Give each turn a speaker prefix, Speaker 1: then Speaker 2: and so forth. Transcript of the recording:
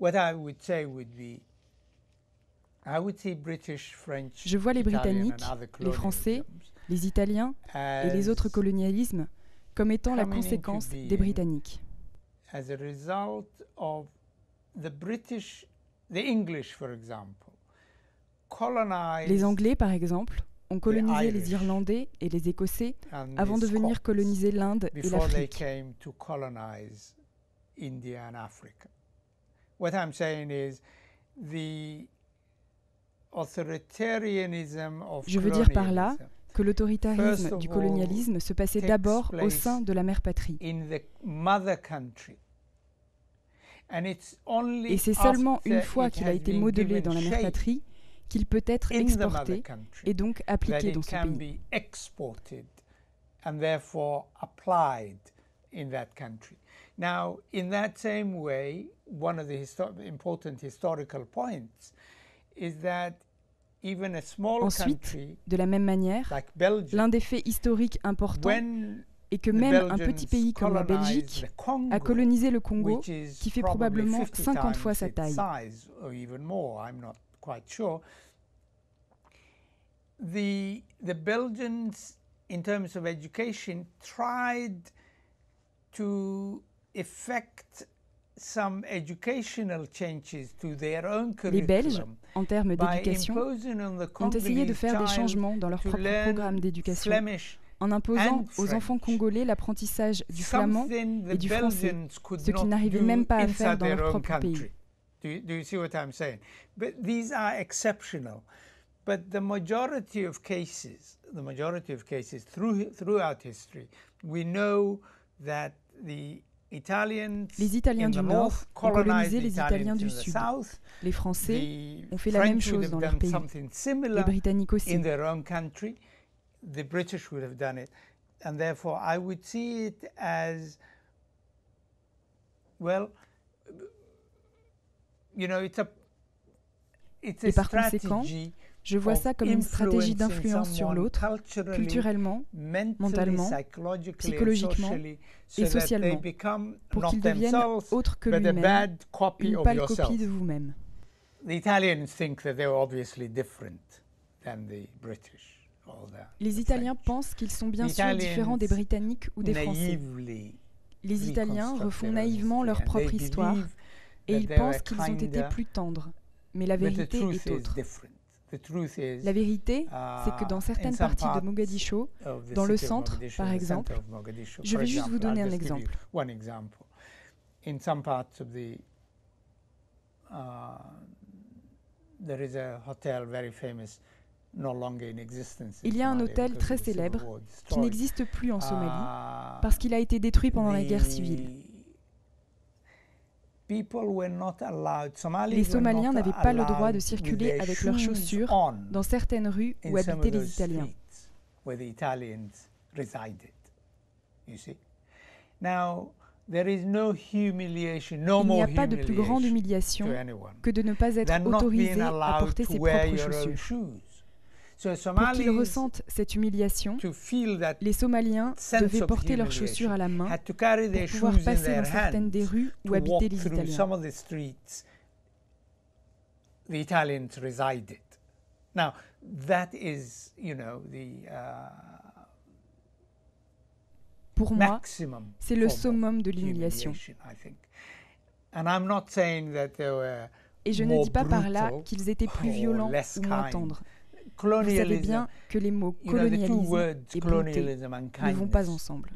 Speaker 1: what I would say would be, I would see British, French,
Speaker 2: Je vois les
Speaker 1: Italian
Speaker 2: Britanniques,
Speaker 1: and other
Speaker 2: les Français,
Speaker 1: colonialisms
Speaker 2: les Italiens et les autres colonialismes comme étant la
Speaker 1: coming into
Speaker 2: conséquence des
Speaker 1: being
Speaker 2: Britanniques.
Speaker 1: as a result of the English, for example, colonized
Speaker 2: Les Anglais, par exemple, ont colonisé les
Speaker 1: Irish
Speaker 2: Irlandais et les Écossais
Speaker 1: and
Speaker 2: avant
Speaker 1: the
Speaker 2: de venir
Speaker 1: Scots
Speaker 2: coloniser l'Inde et
Speaker 1: before they
Speaker 2: l'Afrique.
Speaker 1: came to colonize India and Africa. What I'm saying is the authoritarianism of
Speaker 2: Je veux dire par là
Speaker 1: colonialism
Speaker 2: que l'autoritarisme
Speaker 1: First of
Speaker 2: du
Speaker 1: all,
Speaker 2: colonialisme se passait
Speaker 1: takes
Speaker 2: d'abord au
Speaker 1: place
Speaker 2: sein de la mère patrie.
Speaker 1: in the mother country. And it's only
Speaker 2: Et c'est seulement
Speaker 1: after
Speaker 2: une fois
Speaker 1: it
Speaker 2: qu'il a
Speaker 1: has
Speaker 2: été
Speaker 1: been
Speaker 2: modelé
Speaker 1: given
Speaker 2: dans la mère
Speaker 1: shape
Speaker 2: patrie qu'il peut être
Speaker 1: in the mother
Speaker 2: exporté
Speaker 1: country
Speaker 2: et donc
Speaker 1: that
Speaker 2: appliqué dans
Speaker 1: it
Speaker 2: ce
Speaker 1: can
Speaker 2: pays.
Speaker 1: be exported and therefore applied in that country. Now, in that same way, one of the important historical points is that even a small
Speaker 2: Ensuite,
Speaker 1: country
Speaker 2: de la même manière,
Speaker 1: like Belgium,
Speaker 2: l'un des faits historiques importants
Speaker 1: when
Speaker 2: est que
Speaker 1: the
Speaker 2: même un
Speaker 1: Belgians
Speaker 2: petit pays comme la
Speaker 1: colonized
Speaker 2: Belgique
Speaker 1: the Congo,
Speaker 2: a colonisé le Congo,
Speaker 1: which is
Speaker 2: qui fait
Speaker 1: probably
Speaker 2: probablement
Speaker 1: 50
Speaker 2: 50 fois
Speaker 1: times
Speaker 2: sa
Speaker 1: its
Speaker 2: taille.
Speaker 1: size, or even more, I'm not quite sure. The Belgians, in terms of education, tried to effect some educational changes to their own
Speaker 2: Les Belges,
Speaker 1: curriculum
Speaker 2: en termes
Speaker 1: by
Speaker 2: d'éducation,
Speaker 1: imposing on the
Speaker 2: ont essayé de
Speaker 1: Congolese
Speaker 2: faire des
Speaker 1: child
Speaker 2: changements dans leur
Speaker 1: to
Speaker 2: propre
Speaker 1: learn
Speaker 2: programme d'éducation
Speaker 1: Flemish,
Speaker 2: en imposant
Speaker 1: and
Speaker 2: aux enfants
Speaker 1: French,
Speaker 2: congolais l'apprentissage du flamand
Speaker 1: something
Speaker 2: et
Speaker 1: the
Speaker 2: du français,
Speaker 1: Belgians could
Speaker 2: ce qu'ils
Speaker 1: not
Speaker 2: n'arrivaient
Speaker 1: do
Speaker 2: même pas à faire
Speaker 1: inside
Speaker 2: dans
Speaker 1: their
Speaker 2: leur
Speaker 1: own
Speaker 2: propre pays.
Speaker 1: country. Do you see what I'm saying? But these are exceptional. But the majority of cases throughout history, we know that the Italians
Speaker 2: Les Italiens
Speaker 1: in
Speaker 2: du
Speaker 1: the
Speaker 2: Nord
Speaker 1: north
Speaker 2: ont colonisé
Speaker 1: colonized the
Speaker 2: les Italiens
Speaker 1: Italians
Speaker 2: du
Speaker 1: in the
Speaker 2: Sud.
Speaker 1: south.
Speaker 2: Les Français
Speaker 1: The
Speaker 2: ont fait la même
Speaker 1: French would
Speaker 2: chose
Speaker 1: have
Speaker 2: dans leur
Speaker 1: done
Speaker 2: pays.
Speaker 1: something
Speaker 2: Les
Speaker 1: similar
Speaker 2: Britanniques aussi.
Speaker 1: in their own country. The British would have done it. And therefore, I would see it as, well, you know, it's a
Speaker 2: Et par conséquent,
Speaker 1: strategy
Speaker 2: je vois ça comme une stratégie
Speaker 1: influencing
Speaker 2: d'influence sur
Speaker 1: someone
Speaker 2: l'autre,
Speaker 1: culturally,
Speaker 2: culturellement,
Speaker 1: mentally,
Speaker 2: mentalement,
Speaker 1: psychologically, and
Speaker 2: psychologiquement
Speaker 1: socially, so
Speaker 2: et
Speaker 1: that they
Speaker 2: socialement,
Speaker 1: become
Speaker 2: pour
Speaker 1: not
Speaker 2: qu'ils deviennent
Speaker 1: themselves,
Speaker 2: autres que
Speaker 1: but a
Speaker 2: lui-même,
Speaker 1: bad copy
Speaker 2: une
Speaker 1: of
Speaker 2: pâle
Speaker 1: yourself.
Speaker 2: copie de vous-même.
Speaker 1: The Italians think that they're obviously different than the British or
Speaker 2: Les
Speaker 1: the
Speaker 2: Italiens
Speaker 1: French.
Speaker 2: pensent qu'ils sont bien
Speaker 1: The
Speaker 2: sûr
Speaker 1: Italians
Speaker 2: différents des Britanniques ou des Français.
Speaker 1: naively
Speaker 2: Les Italiens
Speaker 1: reconstruct
Speaker 2: refont
Speaker 1: their own
Speaker 2: naïvement
Speaker 1: history,
Speaker 2: leur
Speaker 1: and
Speaker 2: propre
Speaker 1: they
Speaker 2: histoire
Speaker 1: believe
Speaker 2: et
Speaker 1: that
Speaker 2: ils
Speaker 1: they
Speaker 2: pensent
Speaker 1: were
Speaker 2: qu'ils ont été
Speaker 1: kinder,
Speaker 2: plus tendres. Mais la
Speaker 1: but the
Speaker 2: vérité
Speaker 1: truth
Speaker 2: est
Speaker 1: is
Speaker 2: autre.
Speaker 1: different. The truth is,
Speaker 2: La vérité, c'est que dans
Speaker 1: in
Speaker 2: certaines
Speaker 1: some
Speaker 2: parties de
Speaker 1: parts
Speaker 2: Mogadiscio,
Speaker 1: of the
Speaker 2: dans le
Speaker 1: city of
Speaker 2: centre,
Speaker 1: Mogadiscio,
Speaker 2: par
Speaker 1: the
Speaker 2: exemple,
Speaker 1: center of Mogadiscio,
Speaker 2: je
Speaker 1: for
Speaker 2: vais juste vous
Speaker 1: example,
Speaker 2: donner
Speaker 1: I'll
Speaker 2: un
Speaker 1: just give you
Speaker 2: exemple.
Speaker 1: one example. In some parts of there is a hotel very famous, no longer in existence in
Speaker 2: Il y a un
Speaker 1: Somalia
Speaker 2: hôtel
Speaker 1: because
Speaker 2: très
Speaker 1: of the civil
Speaker 2: célèbre
Speaker 1: war
Speaker 2: qui
Speaker 1: destroyed.
Speaker 2: n'existe plus en Somalie parce qu'il a été détruit pendant la guerre civile. Les Somaliens n'avaient pas le droit de circuler avec leurs chaussures dans certaines rues où habitaient les Italiens. Il n'y a pas de plus grande humiliation que de ne pas être autorisé à porter ses propres chaussures. Pour qu'ils ressentent cette humiliation, les Somaliens devaient porter leurs chaussures à la main pour pouvoir passer dans certaines des rues où habitaient les Italiens.
Speaker 1: The Italians resided. Now, that is,
Speaker 2: Pour moi, c'est le summum de l'humiliation. Et je ne dis pas par là qu'ils étaient plus violents ou moins tendres. Vous savez bien que les mots colonialisme et bonté ne vont pas ensemble.